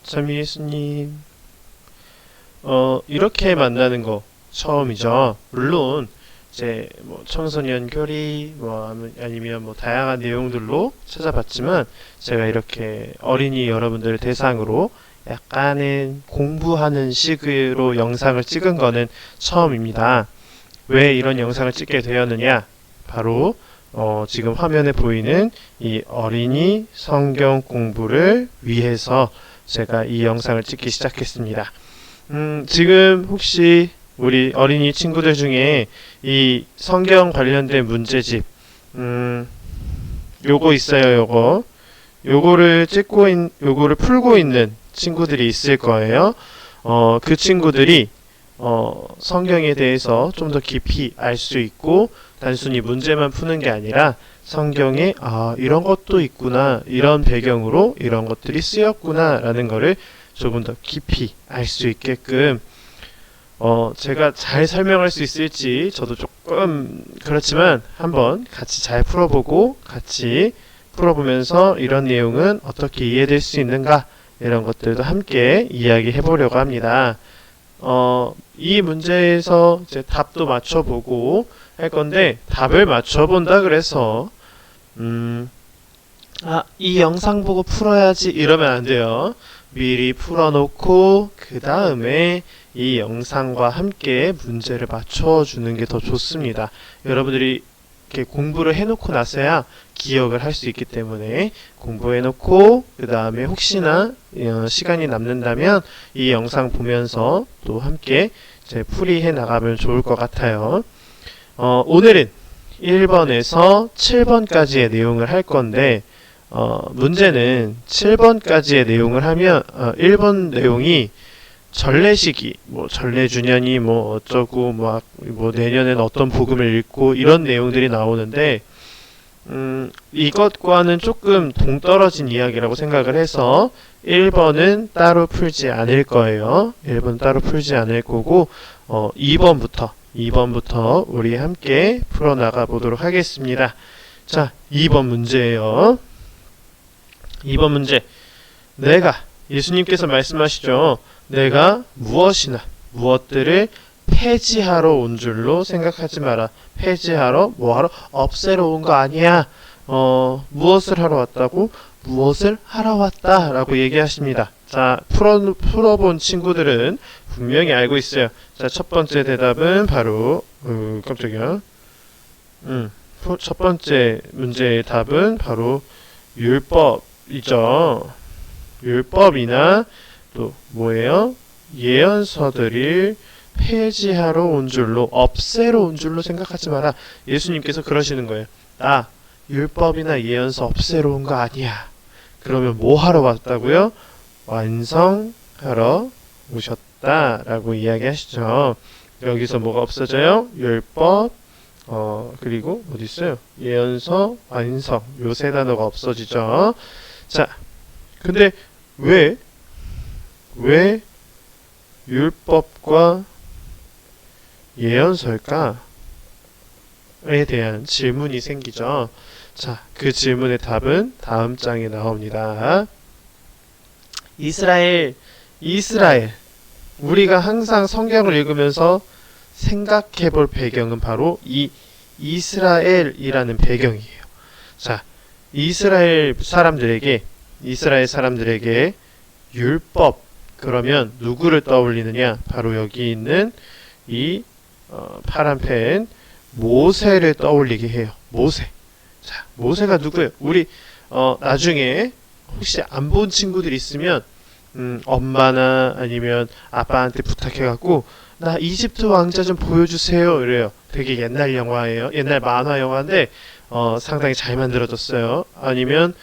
참 예수님. 이렇게 만나는 거 처음이죠. 물론 이제 뭐 청소년 교리 아니면 뭐 다양한 내용들로 찾아봤지만 제가 이렇게 어린이 여러분들을 대상으로 약간은 공부하는 식으로 영상을 찍은 거는 처음입니다. 왜 이런 영상을 찍게 되었느냐? 바로 지금 화면에 보이는 이 어린이 성경 공부를 위해서 제가 이 영상을 찍기 시작했습니다. 지금 혹시 우리 어린이 친구들 중에 이 성경 관련된 문제집, 요거 있어요, 요거를 요거를 풀고 있는 친구들이 있을 거예요. 그 친구들이, 성경에 대해서 좀 더 깊이 알 수 있고, 단순히 문제만 푸는 게 아니라, 성경에, 이런 것도 있구나, 이런 배경으로 이런 것들이 쓰였구나, 라는 거를 조금 더 깊이 알 수 있게끔, 제가 잘 설명할 수 있을지 저도 조금 그렇지만 한번 같이 잘 풀어보고 같이 풀어보면서 이런 내용은 어떻게 이해될 수 있는가 이런 것들도 함께 이야기해 보려고 합니다. 이 문제에서 이제 답도 맞춰보고 할 건데 답을 맞춰본다 그래서 이 영상 보고 풀어야지 이러면 안 돼요. 미리 풀어놓고 그 다음에 이 영상과 함께 문제를 맞춰주는 게 더 좋습니다. 여러분들이 이렇게 공부를 해놓고 나서야 기억을 할 수 있기 때문에 공부해놓고 그 다음에 혹시나 시간이 남는다면 이 영상 보면서 또 함께 이제 풀이해 나가면 좋을 것 같아요. 오늘은 1번에서 7번까지의 내용을 할 건데 문제는 7번까지의 내용을 하면 1번 내용이 전래시기, 전래주년이 어쩌고 내년엔 어떤 복음을 읽고 이런 내용들이 나오는데 이것과는 조금 동떨어진 이야기라고 생각을 해서 1번은 따로 풀지 않을 거예요. 1번 따로 풀지 않을 거고 2번부터 우리 함께 풀어나가 보도록 하겠습니다. 자, 2번 문제예요. 2번 문제. 예수님께서 말씀하시죠. 내가 무엇들을 폐지하러 온 줄로 생각하지 마라. 폐지하러, 뭐하러? 없애러 온 거 아니야. 무엇을 하러 왔다고? 무엇을 하러 왔다. 라고 얘기하십니다. 자, 풀어본 친구들은 분명히 알고 있어요. 자, 첫 번째 대답은 바로, 깜짝이야. 첫 번째 문제의 답은 바로 율법이죠. 율법이나 또 뭐예요? 예언서들을 폐지하러 온 줄로, 없애러 온 줄로 생각하지 마라. 예수님께서 그러시는 거예요. 율법이나 예언서 없애러 온 거 아니야. 그러면 뭐 하러 왔다고요? 완성하러 오셨다라고 이야기하시죠. 여기서 뭐가 없어져요? 율법, 그리고 어디 있어요? 예언서, 완성. 요 세 단어가 없어지죠. 자, 근데 왜 율법과 예언서일까에 대한 질문이 생기죠. 자, 그 질문의 답은 다음 장에 나옵니다. 이스라엘. 우리가 항상 성경을 읽으면서 생각해 볼 배경은 바로 이 이스라엘이라는 배경이에요. 자, 이스라엘 사람들에게 율법, 그러면 누구를 떠올리느냐? 바로 여기 있는 이 파란 펜 모세를 떠올리게 해요. 자, 모세가 누구예요? 우리 나중에 혹시 안 본 친구들 있으면 엄마나 아니면 아빠한테 부탁해갖고 나 이집트 왕자 좀 보여주세요 이래요. 되게 옛날 영화예요. 옛날 만화 영화인데 상당히 잘 만들어졌어요. 아니면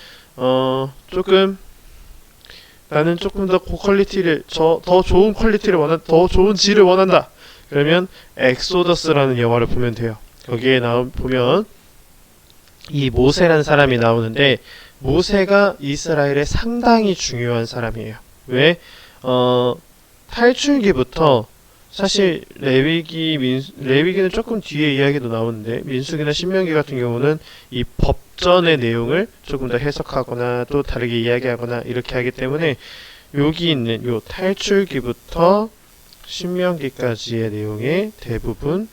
나는 조금 더 고퀄리티를 더 좋은 퀄리티를 더 좋은 질을 원한다. 그러면 엑소더스라는 영화를 보면 돼요. 거기에 보면 이 모세라는 사람이 나오는데 모세가 이스라엘에 상당히 중요한 사람이에요. 왜? 탈출기부터 사실 레위기는 조금 뒤에 이야기도 나오는데 민수기나 신명기 같은 경우는 이 법전의 내용을 조금 더 해석하거나 또 다르게 이야기하거나 이렇게 하기 때문에 여기 있는 요 탈출기부터 신명기까지의 내용의 대부분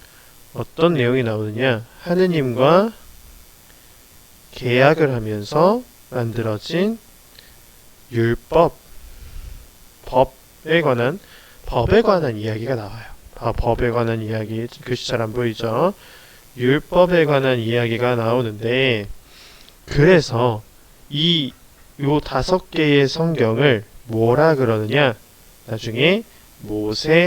어떤 내용이 나오느냐? 하느님과 계약을 하면서 만들어진 율법, 법에 관한 이야기가 나와요. 법에 관한 이야기, 글씨 잘 안 보이죠? 율법에 관한 이야기가 나오는데, 그래서 요 5개의 성경을 뭐라 그러느냐? 나중에 모세오경이다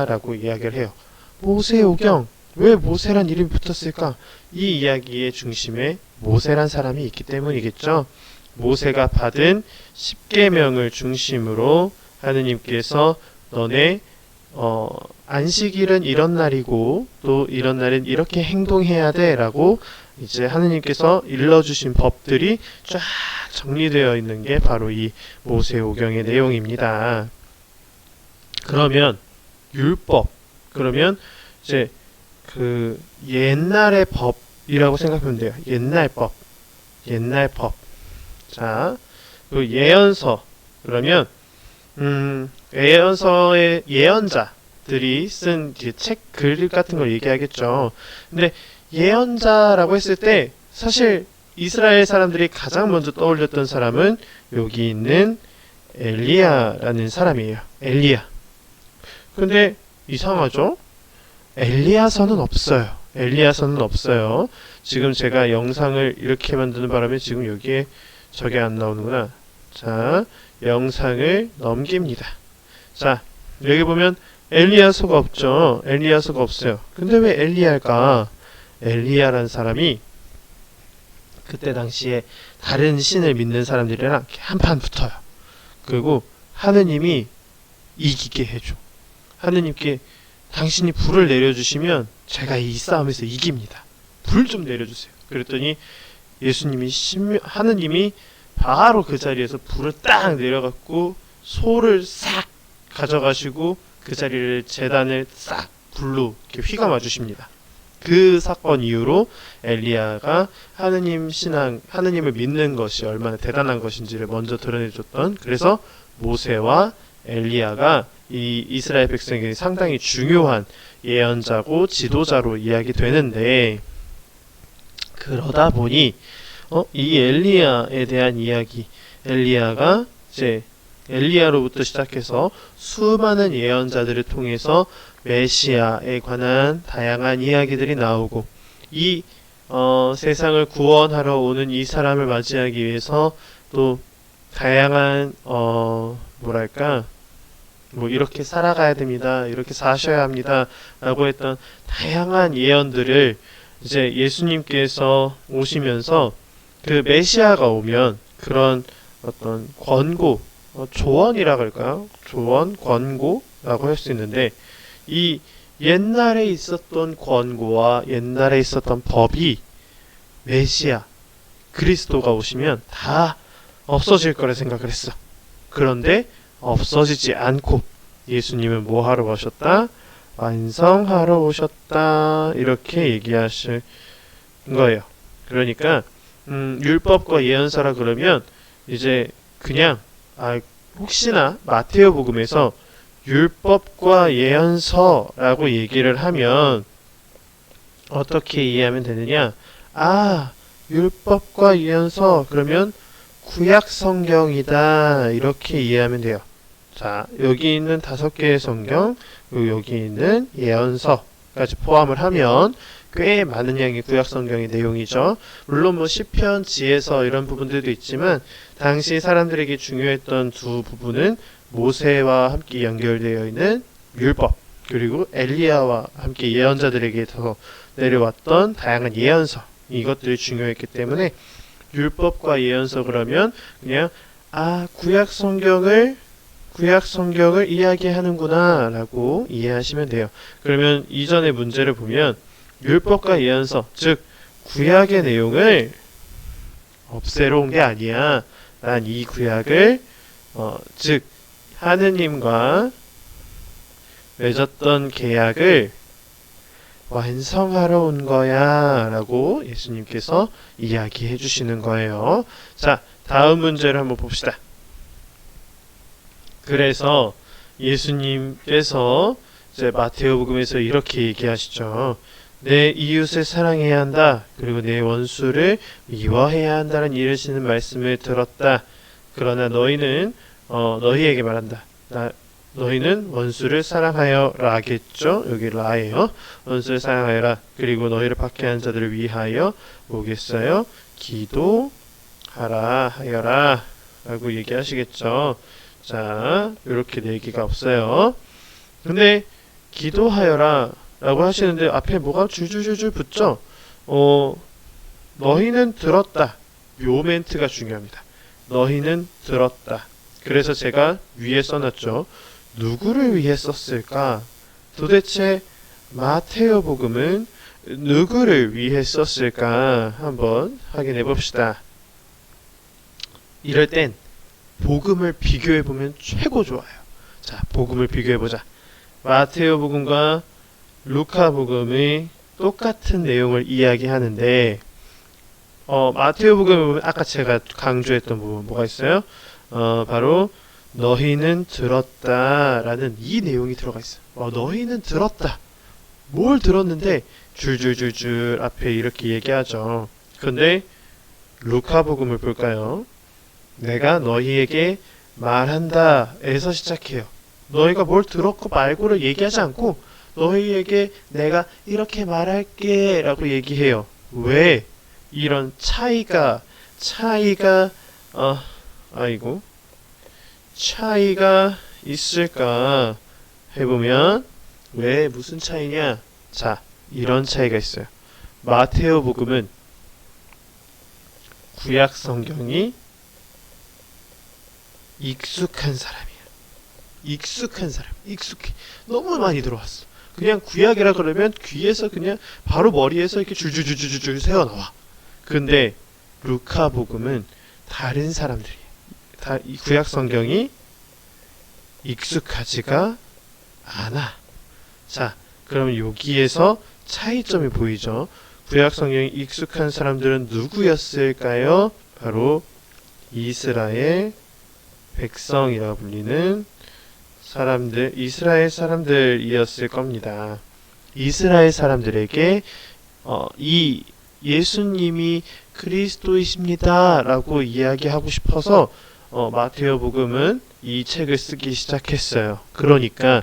라고 이야기를 해요. 모세오경, 왜 모세란 이름이 붙었을까? 이 이야기의 중심에 모세란 사람이 있기 때문이겠죠. 모세가 받은 10계명을 중심으로 하느님께서 너네 안식일은 이런 날이고 또 이런 날은 이렇게 행동해야 돼 라고 이제 하느님께서 일러주신 법들이 쫙 정리되어 있는 게 바로 이 모세오경의 내용입니다. 그러면 율법, 그러면 이제 그 옛날의 법이라고 생각하면 돼요. 옛날 법. 자, 그 예언서, 그러면 예언서의 예언자들이 쓴 책, 글 같은 걸 얘기하겠죠. 근데 예언자라고 했을 때 사실 이스라엘 사람들이 가장 먼저 떠올렸던 사람은 여기 있는 엘리야라는 사람이에요. 엘리야. 근데 이상하죠? 엘리야서는 없어요. 지금 제가 영상을 이렇게 만드는 바람에 지금 여기에 저게 안 나오는구나. 자, 영상을 넘깁니다. 자, 여기 보면 엘리야서가 없죠. 엘리야서가 없어요. 근데 왜 엘리야일까? 엘리야라는 사람이 그때 당시에 다른 신을 믿는 사람들이랑 한판 붙어요. 그리고 하느님이 이기게 해줘. 하느님께 당신이 불을 내려주시면 제가 이 싸움에서 이깁니다. 불 좀 내려주세요. 그랬더니 하느님이 바로 그 자리에서 불을 딱 내려갖고 소를 싹 가져가시고 그 자리를 제단을 싹 불로 이렇게 휘감아 주십니다. 그 사건 이후로 엘리야가 하느님을 믿는 것이 얼마나 대단한 것인지를 먼저 드러내줬던, 그래서 모세와 엘리야가 이 이스라엘 백성에게 상당히 중요한 예언자고 지도자로 이야기되는데, 그러다 보니 이 엘리야에 대한 이야기, 엘리야가 이제 엘리야로부터 시작해서 수많은 예언자들을 통해서 메시아에 관한 다양한 이야기들이 나오고, 이 세상을 구원하러 오는 이 사람을 맞이하기 위해서 또 다양한 이렇게 살아가야 됩니다, 이렇게 사셔야 합니다 라고 했던 다양한 예언들을 이제 예수님께서 오시면서 그 메시아가 오면 그런 어떤 권고, 조언이라고 할까요? 조언, 권고라고 할 수 있는데, 이 옛날에 있었던 권고와 옛날에 있었던 법이 메시아, 그리스도가 오시면 다 없어질 거라 생각을 했어. 그런데 없어지지 않고 예수님은 뭐 하러 오셨다? 완성하러 오셨다. 이렇게 얘기하실 거예요. 그러니까 율법과 예언서라 그러면 이제 그냥 혹시나 마테오 복음에서 율법과 예언서라고 얘기를 하면 어떻게 이해하면 되느냐? 율법과 예언서 그러면 구약 성경이다, 이렇게 이해하면 돼요. 자, 여기 있는 5개의 성경, 여기 있는 예언서까지 포함을 하면 꽤 많은 양의 구약 성경의 내용이죠. 물론 시편, 지혜서 이런 부분들도 있지만 당시 사람들에게 중요했던 두 부분은 모세와 함께 연결되어 있는 율법, 그리고 엘리야와 함께 예언자들에게서 내려왔던 다양한 예언서, 이것들이 중요했기 때문에 율법과 예언서 그러면 그냥 구약 성경을 이야기하는구나 라고 이해하시면 돼요. 그러면 이전의 문제를 보면 율법과 예언서, 즉 구약의 내용을 없애러 온 게 아니야. 난 이 구약을 즉 하느님과 맺었던 계약을 완성하러 온 거야 라고 예수님께서 이야기해 주시는 거예요. 자, 다음 문제를 한번 봅시다. 그래서 예수님께서 이제 마테오복음에서 이렇게 얘기하시죠. 내 이웃을 사랑해야 한다. 그리고 내 원수를 미워해야 한다는 이르시는 말씀을 들었다. 그러나 너희는 너희에게 말한다. 너희는 원수를 사랑하여라 하겠죠. 여기 라예요. 원수를 사랑하여라. 그리고 너희를 박해한 자들을 위하여 뭐겠어요? 기도하라 하여라 라고 얘기하시겠죠. 자, 이렇게 얘기가 없어요. 근데 기도하여라 라고 하시는데 앞에 뭐가 줄줄줄줄 붙죠? 너희는 들었다. 요 멘트가 중요합니다. 너희는 들었다. 그래서 제가 위에 써놨죠. 누구를 위해 썼을까? 도대체 마테오복음은 누구를 위해 썼을까? 한번 확인해 봅시다. 이럴 땐 복음을 비교해 보면 최고 좋아요. 자, 복음을 비교해 보자. 마테오복음과 루카복음이 똑같은 내용을 이야기하는데 마테오복음은 아까 제가 강조했던 부분 뭐가 있어요? 바로 너희는 들었다라는 이 내용이 들어가 있어요. 너희는 들었다. 뭘 들었는데 줄줄줄줄 앞에 이렇게 얘기하죠. 근데 루카복음을 볼까요? 내가 너희에게 말한다에서 시작해요. 너희가 뭘 들었고 말고를 얘기하지 않고 너희에게 내가 이렇게 말할게 라고 얘기해요. 왜 이런 차이가 있을까 해보면 왜 무슨 차이냐? 자, 이런 차이가 있어요. 마테오복음은 구약 성경이 익숙해. 너무 많이 들어왔어. 그냥 구약이라 그러면 귀에서 그냥 바로 머리에서 이렇게 줄줄줄줄줄 새어나와. 근데 루카복음은 다른 사람들이 이 구약 성경이 익숙하지가 않아. 자, 그럼 여기에서 차이점이 보이죠. 구약 성경이 익숙한 사람들은 누구였을까요? 바로 이스라엘 백성이라고 불리는 사람들, 이스라엘 사람들이었을 겁니다. 이스라엘 사람들에게 이 예수님이 그리스도이십니다 라고 이야기하고 싶어서 마테오복음은 이 책을 쓰기 시작했어요. 그러니까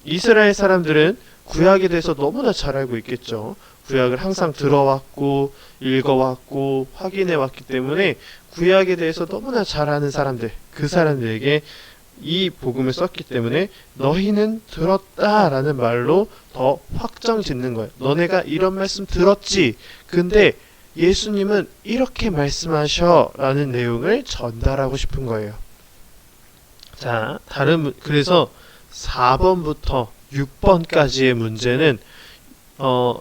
이스라엘 사람들은 구약에 대해서 너무나 잘 알고 있겠죠. 구약을 항상 들어왔고 읽어왔고 확인해왔기 때문에 구약에 대해서 너무나 잘 아는 사람들, 그 사람들에게 이 복음을 썼기 때문에 너희는 들었다라는 말로 더 확정 짓는 거예요. 너네가 이런 말씀 들었지. 근데 예수님은 이렇게 말씀하셔 라는 내용을 전달하고 싶은 거예요. 자, 그래서 4번부터 6번까지의 문제는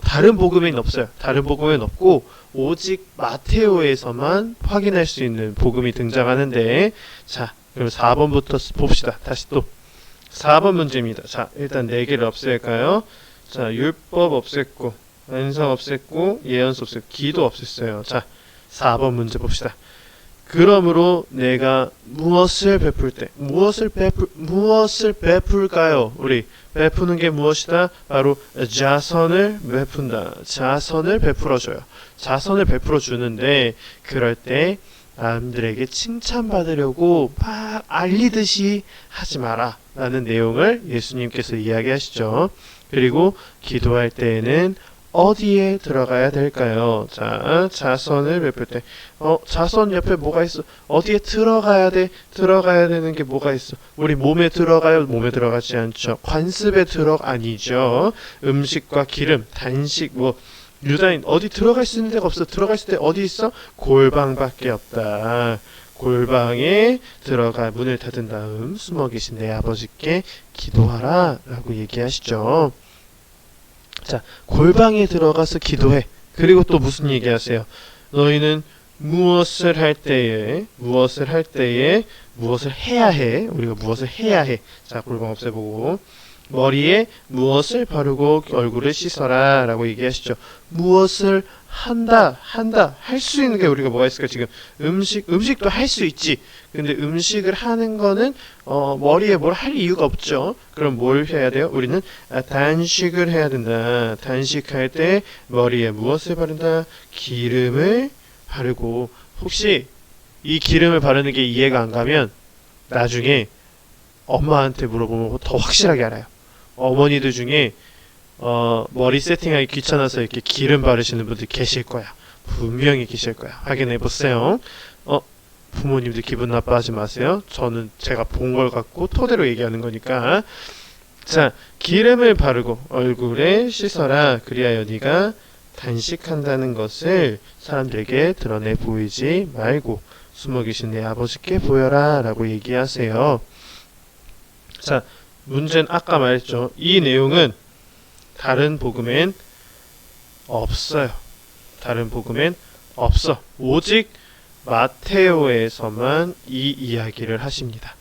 다른 복음에는 없어요. 다른 복음에는 없고 오직 마테오에서만 확인할 수 있는 복음이 등장하는데, 자, 그럼 4번부터 봅시다. 다시 또 4번 문제입니다. 자, 일단 4개를 없앨까요? 자, 율법 없앴고 완성 없앴고 예언서 없앴고 기도 없앴어요. 자, 4번 문제 봅시다. 그러므로 내가 무엇을 베풀 때 무엇을 베풀까요? 우리 베푸는 게 무엇이다? 바로 자선을 베푼다. 자선을 베풀어줘요. 자선을 베풀어 주는데 그럴 때 남들에게 칭찬받으려고 막 알리듯이 하지 마라 라는 내용을 예수님께서 이야기하시죠. 그리고 기도할 때에는 어디에 들어가야 될까요? 자, 자선을 베풀 때 자선 옆에 뭐가 있어? 어디에 들어가야 돼? 들어가야 되는 게 뭐가 있어? 우리 몸에 들어가요? 몸에 들어가지 않죠. 관습에 아니죠. 음식과 기름, 단식, 유다인 어디 들어갈 수 있는 데가 없어. 들어갈 수 있는 데 어디 있어? 골방밖에 없다. 골방에 들어가 문을 닫은 다음 숨어 계신 내 아버지께 기도하라 라고 얘기하시죠. 자, 골방에 들어가서 기도해. 그리고 또 무슨 얘기하세요? 너희는 무엇을 할 때에 무엇을 해야 해. 우리가 무엇을 해야 해. 자, 골방 없애보고 머리에 무엇을 바르고 얼굴을 씻어라 라고 얘기하시죠. 무엇을 한다, 할 수 있는 게 우리가 뭐가 있을까? 지금 음식도 할 수 있지. 근데 음식을 하는 거는 머리에 뭘 할 이유가 없죠. 그럼 뭘 해야 돼요? 우리는 단식을 해야 된다. 단식할 때 머리에 무엇을 바른다? 기름을 바르고. 혹시 이 기름을 바르는 게 이해가 안 가면 나중에 엄마한테 물어보면 더 확실하게 알아요. 어머니들 중에 머리 세팅하기 귀찮아서 이렇게 기름 바르시는 분들 계실 거야. 분명히 계실 거야. 확인해 보세요. 부모님들 기분 나빠하지 마세요. 저는 제가 본 걸 갖고 토대로 얘기하는 거니까. 자, 기름을 바르고 얼굴에 씻어라. 그리하여 네가 단식한다는 것을 사람들에게 드러내 보이지 말고 숨어 계신 내 아버지께 보여라 라고 얘기하세요. 자, 문제는 아까 말했죠. 이 내용은 다른 복음엔 없어요. 다른 복음엔 없어. 오직 마테오에서만 이 이야기를 하십니다.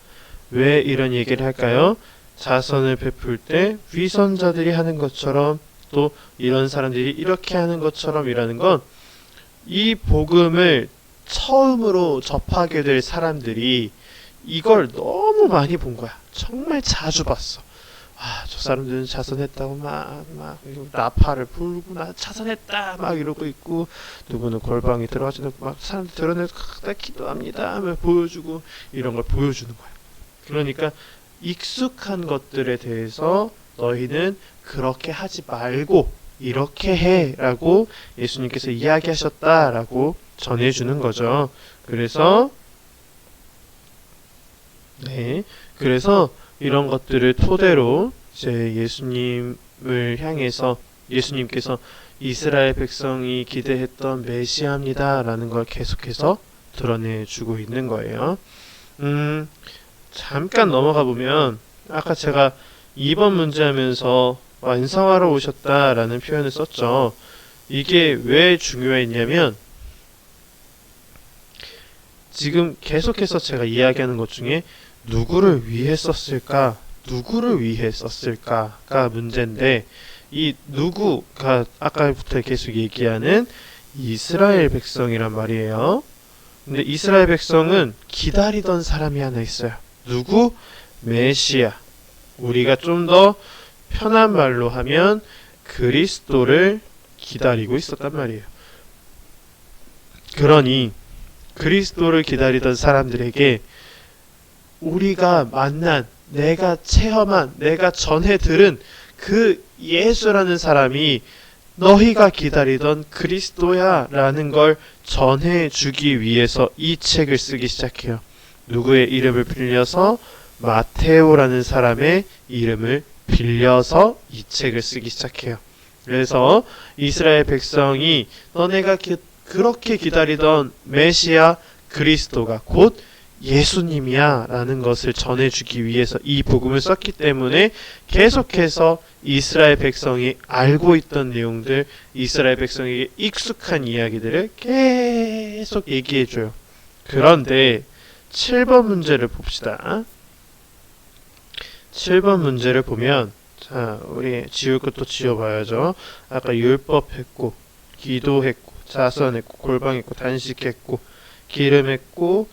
왜 이런 얘기를 할까요? 자선을 베풀 때 위선자들이 하는 것처럼 또 이런 사람들이 이렇게 하는 것처럼 이라는 건 이 복음을 처음으로 접하게 될 사람들이 이걸 너무 많이 본 거야. 정말 자주 봤어. 저 사람들은 자선했다고 막 나팔을 불고 나 자선했다 막 이러고 있고, 누구는 골방에 들어가지 막 사람들 드러내서 나 기도합니다 하며 보여주고, 이런 걸 보여주는 거야. 그러니까 익숙한 것들에 대해서 너희는 그렇게 하지 말고 이렇게 해 라고 예수님께서 이야기하셨다 라고 전해주는 거죠. 그래서 그래서 이런 것들을 토대로 이제 예수님을 향해서 예수님께서 이스라엘 백성이 기대했던 메시아입니다 라는 걸 계속해서 드러내주고 있는 거예요. 잠깐 넘어가 보면 아까 제가 2번 문제 하면서 완성하러 오셨다라는 표현을 썼죠. 이게 왜 중요했냐면 지금 계속해서 제가 이야기하는 것 중에 누구를 위해 썼을까? 누구를 위해 썼을까가 문제인데, 이 누구가 아까부터 계속 얘기하는 이스라엘 백성이란 말이에요. 근데 이스라엘 백성은 기다리던 사람이 하나 있어요. 누구? 메시아. 우리가 좀 더 편한 말로 하면 그리스도를 기다리고 있었단 말이에요. 그러니 그리스도를 기다리던 사람들에게 우리가 만난, 내가 체험한, 내가 전해 들은 그 예수라는 사람이 너희가 기다리던 그리스도야 라는 걸 전해주기 위해서 이 책을 쓰기 시작해요. 누구의 이름을 빌려서? 마테오라는 사람의 이름을 빌려서 이 책을 쓰기 시작해요. 그래서 이스라엘 백성이 너네가 그렇게 기다리던 메시아 그리스도가 곧 예수님이야 라는 것을 전해주기 위해서 이 복음을 썼기 때문에 계속해서 이스라엘 백성이 알고 있던 내용들, 이스라엘 백성에게 익숙한 이야기들을 계속 얘기해줘요. 그런데 7번 문제를 봅시다. 7번 문제를 보면, 자, 우리 지울 것도 지워봐야죠. 아까 율법 했고, 기도했고, 자선했고, 골방했고, 단식했고, 기름했고,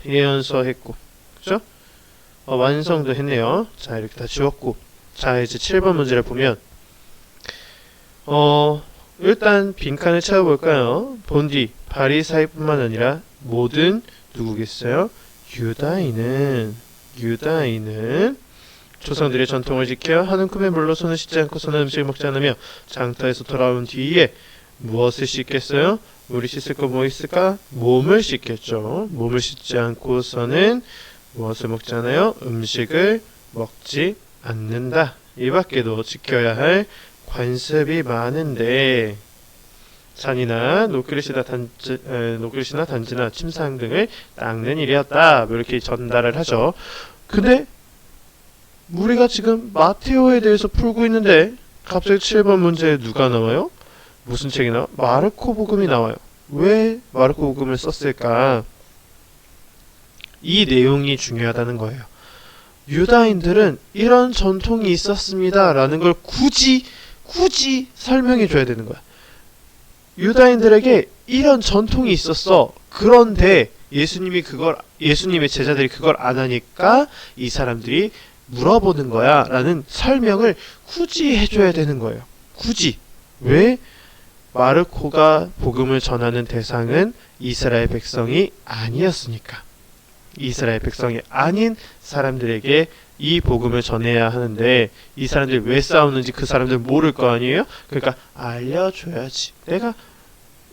예언서 했고, 그죠? 완성도 했네요. 자, 이렇게 다 지웠고, 자, 이제 7번 문제를 보면, 일단 빈칸을 채워볼까요? 본디 바리사이뿐만 아니라 모든 누구겠어요? 유다인은 조상들의 전통을 지켜 한 움큼의 물로 손을 씻지 않고서는 음식을 먹지 않으며 장터에서 돌아온 뒤에 무엇을 씻겠어요? 우리 씻을 거 뭐 있을까? 몸을 씻겠죠. 몸을 씻지 않고서는 무엇을 먹지 않아요? 음식을 먹지 않는다. 이 밖에도 지켜야 할 관습이 많은데, 잔이나 노그릇이나 단지나 침상 등을 닦는 일이었다. 이렇게 전달을 하죠. 근데 우리가 지금 마테오에 대해서 풀고 있는데 갑자기 7번 문제에 누가 나와요? 무슨 책이 나와? 마르코 복음이 나와요. 왜 마르코 복음을 썼을까? 이 내용이 중요하다는 거예요. 유다인들은 이런 전통이 있었습니다 라는 걸 굳이 설명해 줘야 되는 거야. 유다인들에게 이런 전통이 있었어. 그런데 예수님의 제자들이 그걸 안 하니까 이 사람들이 물어보는 거야 라는 설명을 굳이 해줘야 되는 거예요. 굳이. 왜? 마르코가 복음을 전하는 대상은 이스라엘 백성이 아니었으니까. 이스라엘 백성이 아닌 사람들에게 이 복음을 전해야 하는데, 이 사람들이 왜 싸우는지 그 사람들 모를 거 아니에요? 그러니까 알려줘야지. 내가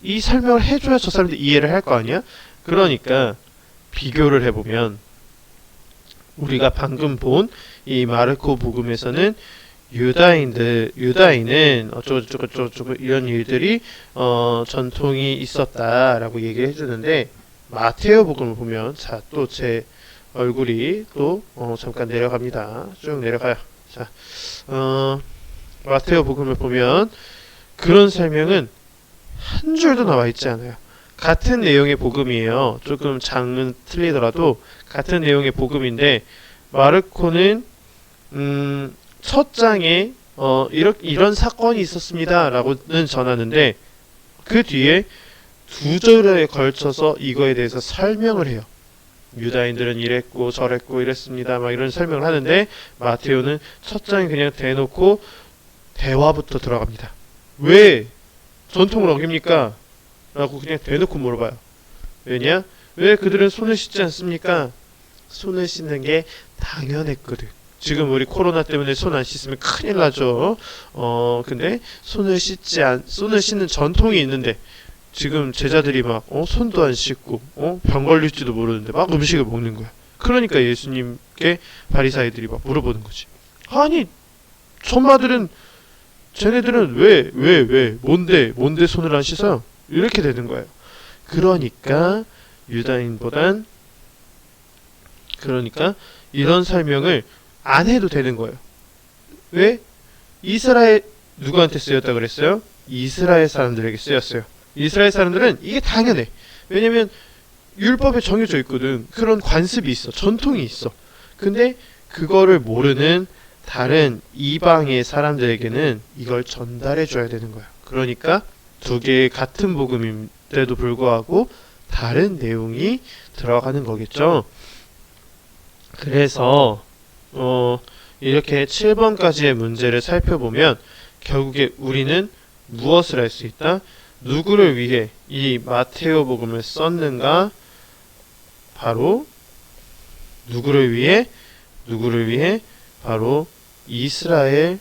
이 설명을 해줘야 저 사람들이 이해를 할 거 아니야? 그러니까 비교를 해보면, 우리가 방금 본 이 마르코 복음에서는 유다인은 어쩌고 이런 일들이 전통이 있었다라고 얘기를 해주는데, 마테오 복음을 보면, 자, 또 제 얼굴이 또 잠깐 내려갑니다. 쭉 내려가요. 자, 마테오 복음을 보면 그런 설명은 한 줄도 나와 있지 않아요. 같은 내용의 복음이에요. 조금 장은 틀리더라도 같은 내용의 복음인데, 마르코는 첫 장에 이런 사건이 있었습니다 라고는 전하는데, 그 뒤에 두 절에 걸쳐서 이거에 대해서 설명을 해요. 유다인들은 이랬고 저랬고 이랬습니다 막 이런 설명을 하는데, 마테오는 첫 장에 그냥 대놓고 대화부터 들어갑니다. 왜 전통을 어깁니까? 라고 그냥 대놓고 물어봐요. 왜냐? 왜 그들은 손을 씻지 않습니까? 손을 씻는 게 당연했거든. 지금 우리 코로나 때문에 손 안 씻으면 큰일 나죠. 근데 손을 씻는 전통이 있는데, 지금 제자들이 막 손도 안 씻고 병 걸릴지도 모르는데 막 음식을 먹는 거야. 그러니까 예수님께 바리사이들이 막 물어보는 거지. 아니, 천마들은 쟤네들은 왜 뭔데 손을 안 씻어요? 이렇게 되는 거예요. 그러니까 이런 설명을 안 해도 되는 거예요. 왜? 누구한테 쓰였다 그랬어요? 이스라엘 사람들에게 쓰였어요. 이스라엘 사람들은 이게 당연해. 왜냐면 율법에 정해져 있거든. 그런 관습이 있어. 전통이 있어. 근데 그거를 모르는 다른 이방의 사람들에게는 이걸 전달해 줘야 되는 거야. 그러니까 두 개의 같은 복음인데도 불구하고 다른 내용이 들어가는 거겠죠. 그래서 이렇게 7번까지의 문제를 살펴보면 결국에 우리는 무엇을 할 수 있다? 누구를 위해 이 마테오 복음을 썼는가? 바로 누구를 위해? 바로 이스라엘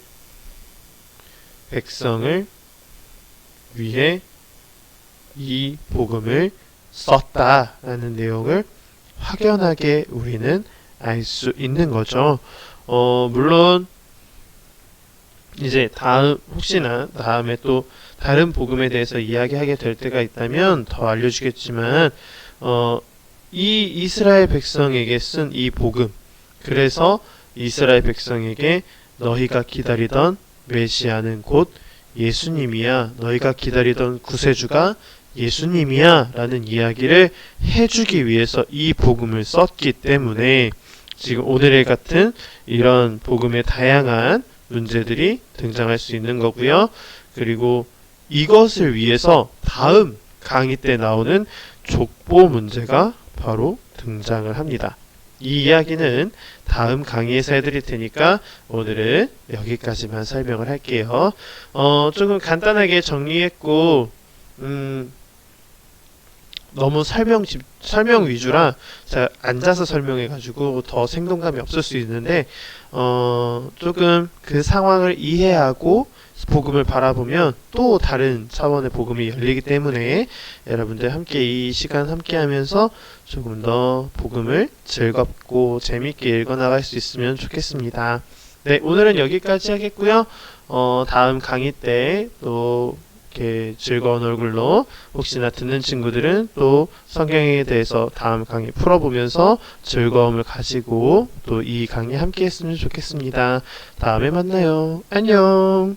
백성을 위해 이 복음을 썼다라는 내용을 확연하게 우리는 알 수 있는 거죠. 물론 이제 혹시나 다음에 또 다른 복음에 대해서 이야기하게 될 때가 있다면 더 알려주겠지만, 이 이스라엘 백성에게 쓴 이 복음, 그래서 이스라엘 백성에게 너희가 기다리던 메시아는 곧 예수님이야, 너희가 기다리던 구세주가 예수님이야 라는 이야기를 해주기 위해서 이 복음을 썼기 때문에 지금 오늘의 같은 이런 복음의 다양한 문제들이 등장할 수 있는 거고요. 그리고 이것을 위해서 다음 강의 때 나오는 족보 문제가 바로 등장을 합니다. 이 이야기는 다음 강의에서 해드릴 테니까 오늘은 여기까지만 설명을 할게요. 조금 간단하게 정리했고, 너무 설명 위주라 제가 앉아서 설명해가지고 더 생동감이 없을 수 있는데, 조금 그 상황을 이해하고 복음을 바라보면 또 다른 차원의 복음이 열리기 때문에 여러분들 함께 이 시간 함께 하면서 조금 더 복음을 즐겁고 재밌게 읽어나갈 수 있으면 좋겠습니다. 네, 오늘은 여기까지 하겠고요. 다음 강의 때 또 이렇게 즐거운 얼굴로 혹시나 듣는 친구들은 또 성경에 대해서 다음 강의 풀어보면서 즐거움을 가지고 또 이 강의 함께 했으면 좋겠습니다. 다음에 만나요. 안녕.